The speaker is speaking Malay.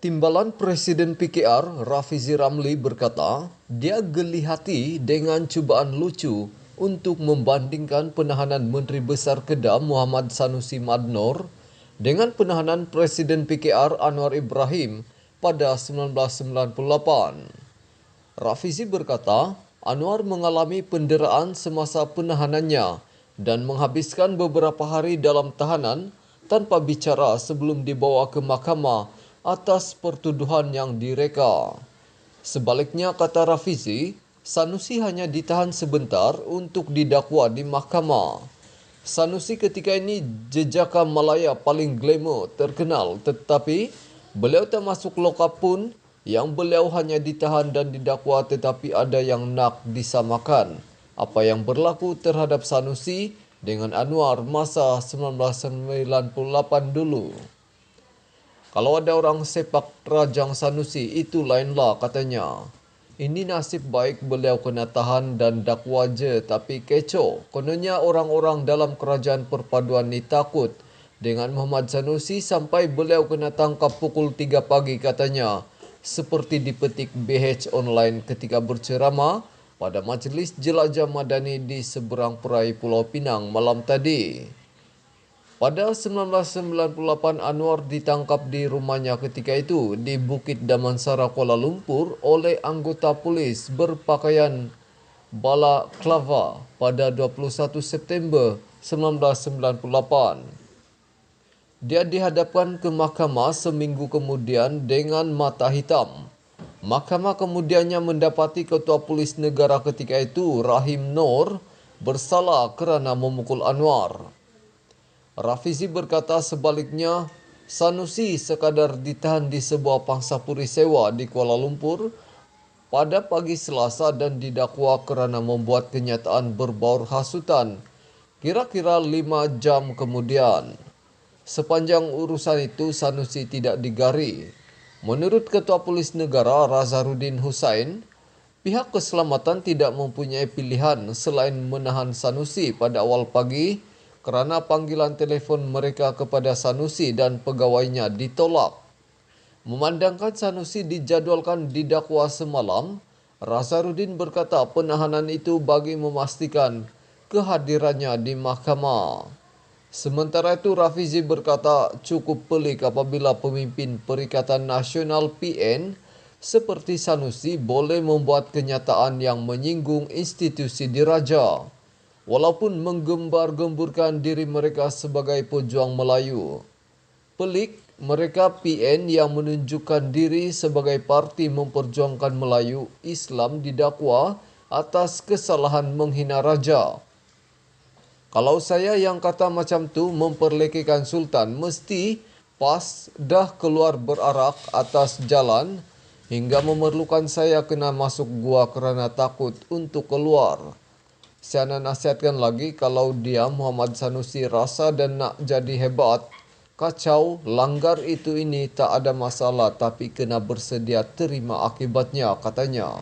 Timbalan Presiden PKR, Rafizi Ramli berkata, dia geli hati dengan cubaan lucu untuk membandingkan penahanan Menteri Besar Kedah Muhammad Sanusi Madnor dengan penahanan Presiden PKR Anwar Ibrahim pada 1998. Rafizi berkata, Anwar mengalami penderaan semasa penahanannya dan menghabiskan beberapa hari dalam tahanan tanpa bicara sebelum dibawa ke mahkamah atas pertuduhan yang direka. Sebaliknya, kata Rafizi, Sanusi hanya ditahan sebentar untuk didakwa di mahkamah. Sanusi ketika ini jejaka Malaya paling glamour terkenal, tetapi beliau tak masuk lokap pun, yang beliau hanya ditahan dan didakwa, tetapi ada yang nak disamakan apa yang berlaku terhadap Sanusi dengan Anwar masa 1998 dulu. Kalau ada orang sepak rajang Sanusi, itu lainlah katanya. Ini nasib baik beliau kena tahan dan dakwa je, tapi kecoh. Kononnya orang-orang dalam kerajaan perpaduan ni takut dengan Muhammad Sanusi sampai beliau kena tangkap pukul 3 pagi katanya. Seperti dipetik BH Online ketika berceramah pada Majlis Jelajah Madani di seberang perai Pulau Pinang malam tadi. Pada 1998, Anwar ditangkap di rumahnya ketika itu di Bukit Damansara, Kuala Lumpur oleh anggota polis berpakaian balaklava pada 21 September 1998. Dia dihadapkan ke mahkamah seminggu kemudian dengan mata hitam. Mahkamah kemudiannya mendapati Ketua Polis Negara ketika itu, Rahim Noor, bersalah kerana memukul Anwar. Rafizi berkata sebaliknya, Sanusi sekadar ditahan di sebuah pangsapuri sewa di Kuala Lumpur pada pagi Selasa dan didakwa kerana membuat kenyataan berbaur hasutan kira-kira 5 jam kemudian. Sepanjang urusan itu, Sanusi tidak digari. Menurut Ketua Polis Negara Razarudin Hussain, pihak keselamatan tidak mempunyai pilihan selain menahan Sanusi pada awal pagi kerana panggilan telefon mereka kepada Sanusi dan pegawainya ditolak. Memandangkan Sanusi dijadualkan didakwa semalam, Razarudin berkata penahanan itu bagi memastikan kehadirannya di mahkamah. Sementara itu, Rafizi berkata cukup pelik apabila pemimpin Perikatan Nasional PN seperti Sanusi boleh membuat kenyataan yang menyinggung institusi diraja, walaupun menggembar-gemburkan diri mereka sebagai pejuang Melayu. Pelik, mereka PN yang menunjukkan diri sebagai parti memperjuangkan Melayu Islam didakwa atas kesalahan menghina raja. Kalau saya yang kata macam tu memperlekehkan Sultan, mesti pas dah keluar berarak atas jalan hingga memerlukan saya kena masuk gua kerana takut untuk keluar. Saya nasihatkan lagi, kalau dia Muhammad Sanusi rasa dan nak jadi hebat, kacau, langgar itu ini tak ada masalah, tapi kena bersedia terima akibatnya, katanya.